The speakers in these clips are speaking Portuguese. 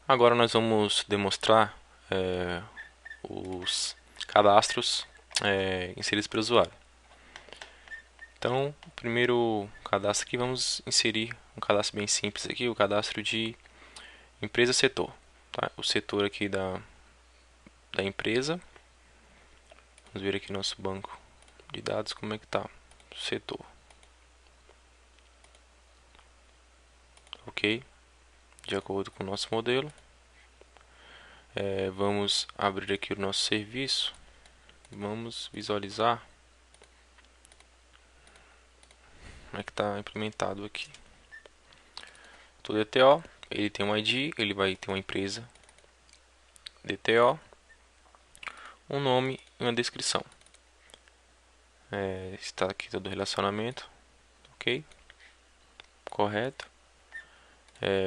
Agora nós vamos demonstrar os cadastros inseridos pelo usuário. Então, o primeiro cadastro aqui, vamos inserir um cadastro bem simples aqui, o cadastro de empresa setor. Tá? O setor aqui da empresa. Vamos ver aqui nosso banco de dados como é que está o setor. Ok, de acordo com o nosso modelo. Vamos abrir aqui o nosso serviço. Vamos visualizar como é que está implementado aqui. O DTO, ele tem um ID, ele vai ter uma empresa DTO, um nome e uma descrição. Está aqui todo o relacionamento, ok? Correto.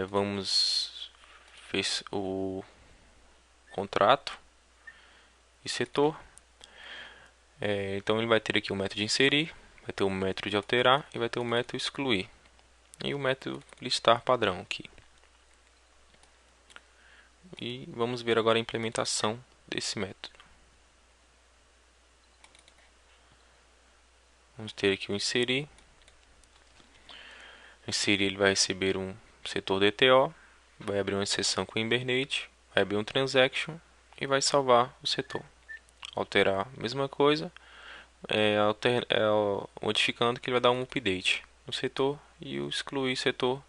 Vamos ver o contrato e setor. Então ele vai ter aqui o método de inserir, vai ter o método de alterar e vai ter o método excluir. E o método listar padrão aqui. E vamos ver agora a implementação desse método. Vamos ter aqui o inserir. Inserir, ele vai receber um setor DTO, vai abrir uma exceção com Hibernate, vai abrir um transaction e vai salvar o setor. Alterar, mesma coisa, modificando que ele vai dar um update no setor, e o excluir setor,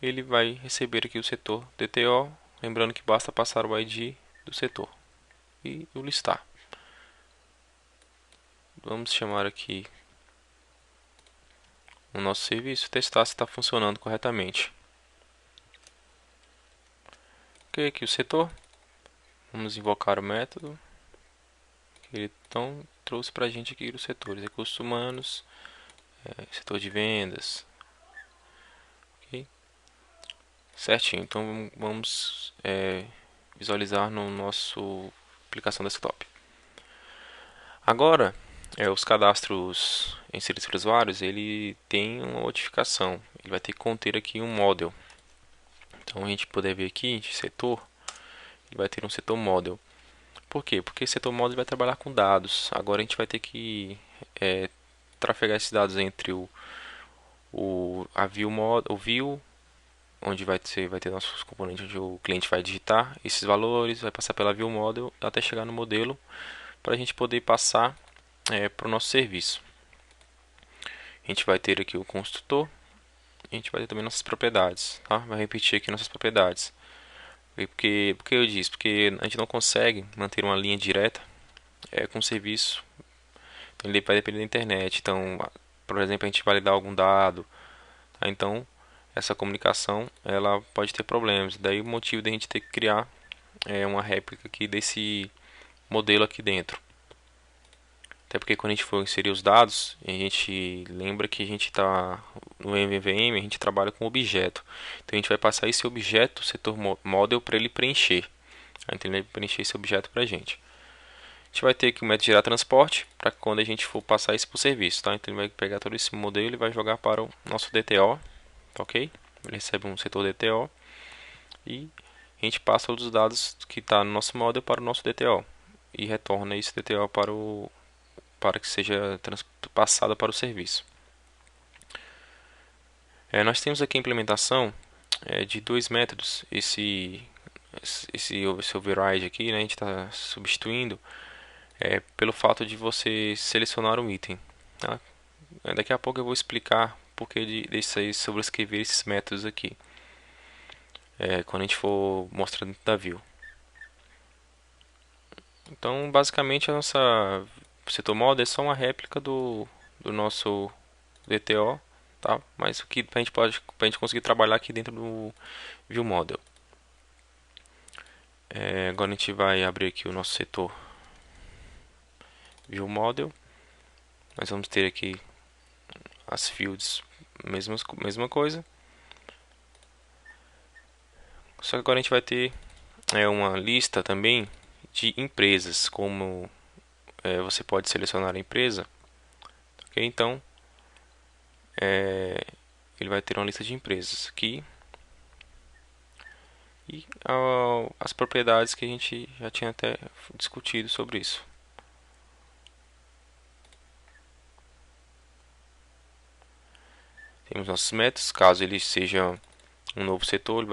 ele vai receber aqui o setor DTO, lembrando que basta passar o ID do setor e o listar. Vamos chamar aqui o nosso serviço, testar se está funcionando corretamente. Ok, aqui o setor. Vamos invocar o método que ele então trouxe para a gente aqui os setores: recursos humanos, setor de vendas. Ok, certinho. Então vamos visualizar no nosso aplicação desktop. Agora, os cadastros inseridos pelos usuários, ele tem uma modificação. Ele vai ter que conter aqui um model. Então a gente poder ver aqui, setor, ele vai ter um setor model. Por quê? Porque esse setor model vai trabalhar com dados. Agora a gente vai ter que trafegar esses dados entre a view, o view, onde vai ter nossos componentes, onde o cliente vai digitar esses valores, vai passar pela view model até chegar no modelo, para a gente poder passar para o nosso serviço. A gente vai ter aqui o construtor, a gente vai ter também nossas propriedades, tá? Vai repetir aqui nossas propriedades. Porque eu disse, porque a gente não consegue manter uma linha direta com o serviço. Então ele vai depender da internet. Então, por exemplo, a gente validar algum dado, tá? Então essa comunicação ela pode ter problemas. Daí o motivo de a gente ter que criar uma réplica aqui desse modelo aqui dentro. Até porque quando a gente for inserir os dados, a gente lembra que a gente está no MVVM, a gente trabalha com objeto. Então a gente vai passar esse objeto, setor model, para ele preencher. Então ele vai preencher esse objeto para a gente. A gente vai ter aqui o método gerar transporte, para quando a gente for passar isso para o serviço. Tá? Então ele vai pegar todo esse modelo e vai jogar para o nosso DTO. Tá, ok? Ele recebe um setor DTO e a gente passa todos os dados que está no nosso model para o nosso DTO. E retorna esse DTO para que seja passada para o serviço. Nós temos aqui a implementação de dois métodos. Esse override aqui, né, a gente está substituindo pelo fato de você selecionar um item. Tá? Daqui a pouco eu vou explicar porque de sobrescrever esses métodos aqui, quando a gente for mostrando da view. Então, basicamente, a nossa setor model é só uma réplica do nosso DTO, tá? Mas o que a gente conseguir trabalhar aqui dentro do View Model. Agora a gente vai abrir aqui o nosso setor View Model. Nós vamos ter aqui as fields, mesma coisa. Só que agora a gente vai ter uma lista também de empresas, como você pode selecionar a empresa. Ok? Então ele vai ter uma lista de empresas aqui. e as propriedades que a gente já tinha até discutido sobre isso. Temos nossos métodos, caso ele seja um novo setor,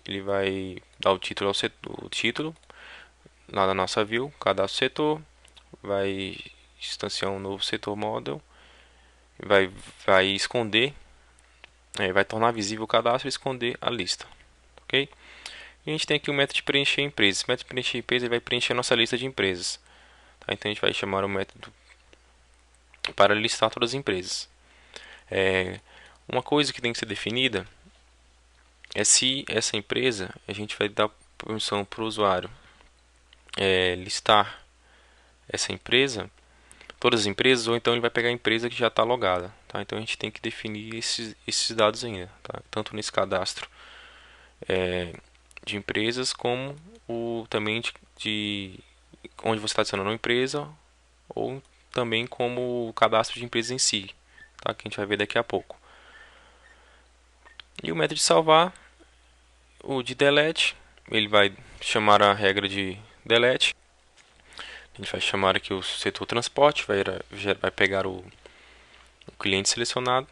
ele vai dar o título ao setor, o título lá na nossa view, cadastro setor, vai instanciar um novo setor model, vai, vai esconder, vai tornar visível o cadastro e esconder a lista, ok? E a gente tem aqui o método de preencher empresas. Esse método de preencher empresas ele vai preencher a nossa lista de empresas. Tá? Então a gente vai chamar o método para listar todas as empresas. Uma coisa que tem que ser definida é se essa empresa a gente vai dar permissão para o usuário listar essa empresa, todas as empresas, ou então ele vai pegar a empresa que já está logada. Tá? Então a gente tem que definir esses dados ainda, tá? Tanto nesse cadastro de empresas como também de onde você está adicionando uma empresa ou também como o cadastro de empresas em si, tá? Que a gente vai ver daqui a pouco. E o método de salvar, o de delete, ele vai chamar a regra de delete. A gente vai chamar aqui o setor transporte, vai pegar o cliente selecionado,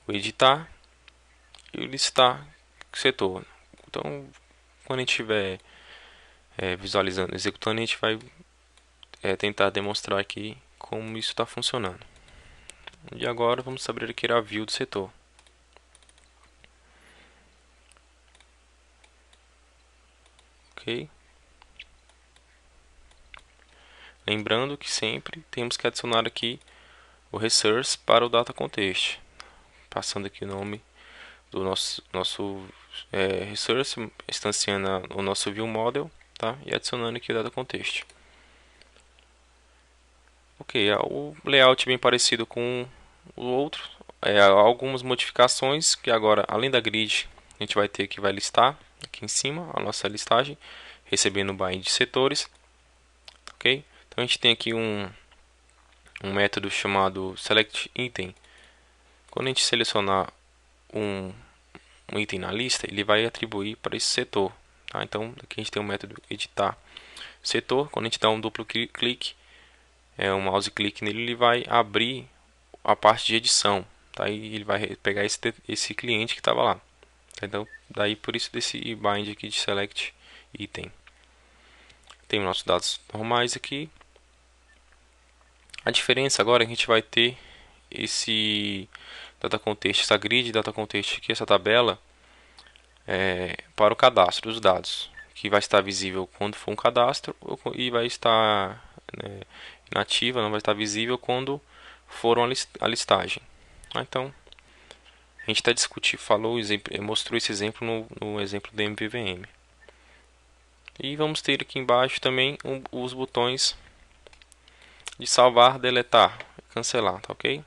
o editar e o listar setor. Então, quando a gente estiver visualizando, executando, a gente vai tentar demonstrar aqui como isso está funcionando. E agora vamos abrir aqui a view do setor. Ok? Lembrando que sempre temos que adicionar aqui o resource para o data context. Passando aqui o nome do nosso resource, instanciando o nosso view model, tá? E adicionando aqui o data context. Ok, o layout bem parecido com o outro. Algumas modificações que agora, além da grid, a gente vai ter que vai listar aqui em cima a nossa listagem, recebendo o bind de setores. Ok? Então a gente tem aqui um método chamado select item. Quando a gente selecionar um item na lista, ele vai atribuir para esse setor. Tá? Então aqui a gente tem o método editar setor. Quando a gente dá um duplo clique, um mouse clique nele, ele vai abrir a parte de edição, tá? E ele vai pegar esse cliente que estava lá. Então, daí por isso desse bind aqui de select item. Tem os nossos dados normais aqui. A diferença agora é que a gente vai ter esse data context, essa grid data context aqui, essa tabela para o cadastro dos dados, que vai estar visível quando for um cadastro e vai estar inativa, não vai estar visível quando for a listagem. Então, a gente está discutindo, mostrou esse exemplo no exemplo do MVVM. E vamos ter aqui embaixo também os botões de salvar, deletar, cancelar, tá ok?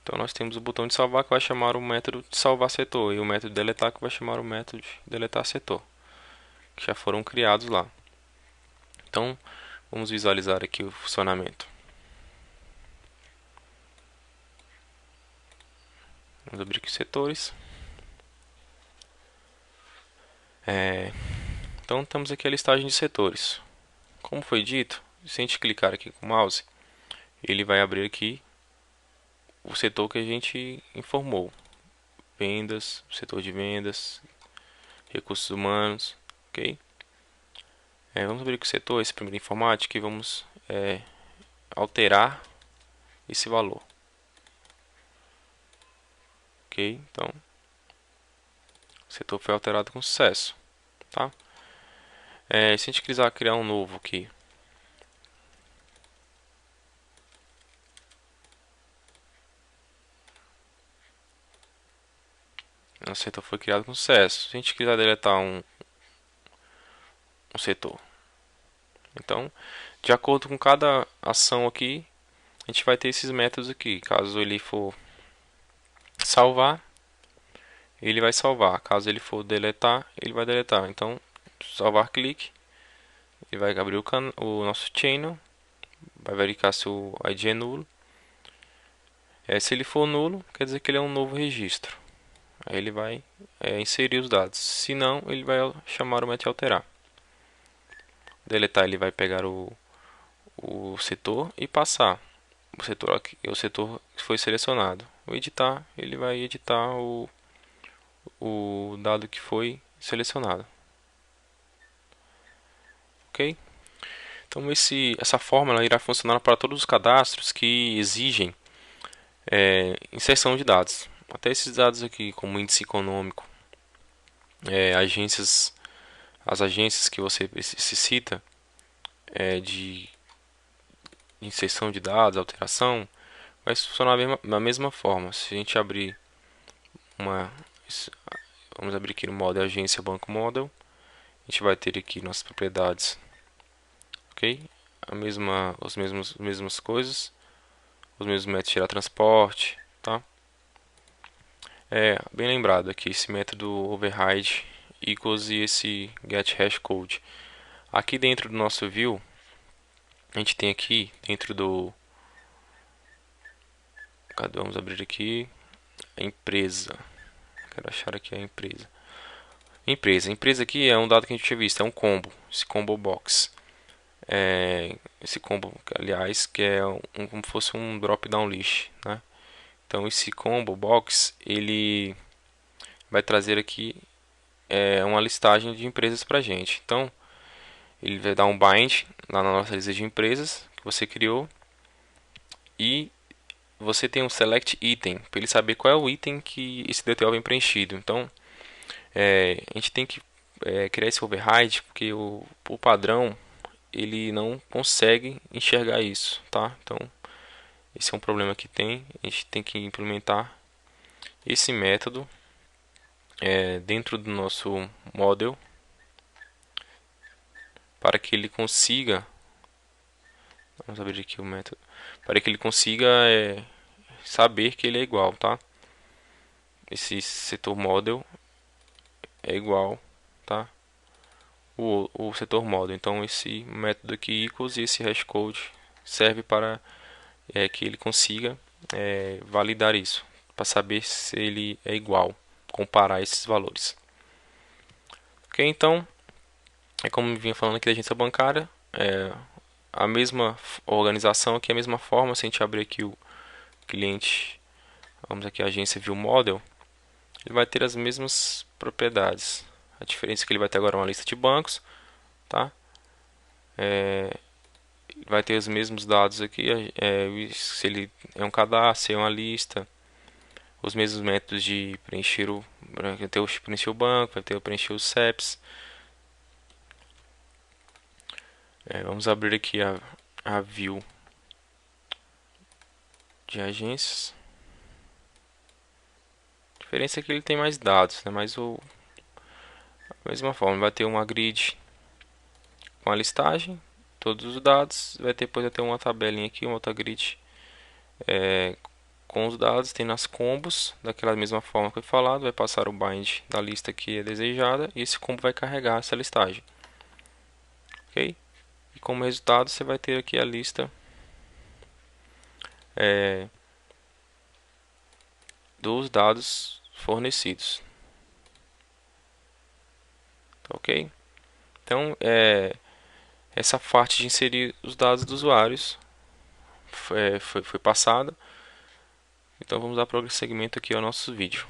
Então nós temos o botão de salvar que vai chamar o método de salvar setor e o método de deletar que vai chamar o método de deletar setor, que já foram criados lá. Então vamos visualizar aqui o funcionamento. Vamos abrir aqui os setores. Então temos aqui a listagem de setores. Como foi dito, se a gente clicar aqui com o mouse, ele vai abrir aqui o setor que a gente informou. Vendas, setor de vendas, recursos humanos, ok? Vamos abrir aqui o setor, esse primeiro informática, e vamos alterar esse valor. Ok? Então, o setor foi alterado com sucesso. Tá? Se a gente quiser criar um novo aqui, o setor foi criado com sucesso. Se a gente quiser deletar um setor, então, de acordo com cada ação aqui, a gente vai ter esses métodos aqui. Caso ele for salvar, ele vai salvar. Caso ele for deletar, ele vai deletar. Então, salvar clique, ele vai abrir o nosso channel, vai verificar se o ID é nulo. Se ele for nulo, quer dizer que ele é um novo registro. Aí ele vai inserir os dados. Se não, ele vai chamar o método alterar. Deletar, ele vai pegar o setor e passar o setor que foi selecionado. O editar, ele vai editar o dado que foi selecionado. Ok? Então essa fórmula irá funcionar para todos os cadastros que exigem inserção de dados. Até esses dados aqui, como índice econômico, as agências que você necessita de inserção de dados, alteração, vai funcionar da mesma forma. Se a gente abrir uma, vamos abrir aqui no model agência banco model, a gente vai ter aqui nossas propriedades, ok? As mesmas coisas, os mesmos métodos de tirar transporte, tá? Bem lembrado aqui esse método override equals e esse get hash code. Aqui dentro do nosso view, a gente tem aqui dentro do vamos abrir aqui a empresa. Quero achar aqui a empresa. Empresa aqui é um dado que a gente tinha visto, é um combo, esse combo box. Esse combo, aliás, que é como fosse um drop down list, né? Então esse combo box ele vai trazer aqui uma listagem de empresas para gente. Então ele vai dar um bind lá na nossa lista de empresas que você criou e você tem um select item para ele saber qual é o item que esse DTO vem preenchido. Então a gente tem que criar esse override porque o padrão ele não consegue enxergar isso, tá? Então esse é um problema que tem. A gente tem que implementar esse método dentro do nosso model para que ele consiga, vamos abrir aqui o método, para que ele consiga saber que ele é igual, tá? Esse setor model é igual, tá? O setor model. Então esse método aqui equals e esse hashcode serve para que ele consiga validar isso, para saber se ele é igual, comparar esses valores. Ok, então como eu vinha falando aqui da agência bancária, a mesma organização aqui, a mesma forma. Se a gente abrir aqui o cliente, vamos aqui a agência view model, ele vai ter as mesmas propriedades. A diferença é que ele vai ter agora uma lista de bancos, tá? Vai ter os mesmos dados aqui, se ele é um cadastro, se é uma lista, os mesmos métodos de preencher preencher o banco, vai ter o preencher os CEPs. Vamos abrir aqui a view de agências. A diferença é que ele tem mais dados, né? Mas da mesma forma, vai ter uma grid com a listagem, todos os dados, depois vai ter uma tabelinha aqui, uma outra grid com os dados, tem nas combos, daquela mesma forma que foi falado, vai passar o bind da lista que é desejada e esse combo vai carregar essa listagem. Ok? E como resultado você vai ter aqui a lista dos dados fornecidos. Ok? Então, essa parte de inserir os dados dos usuários foi passada. Então vamos dar prosseguimento aqui ao nosso vídeo.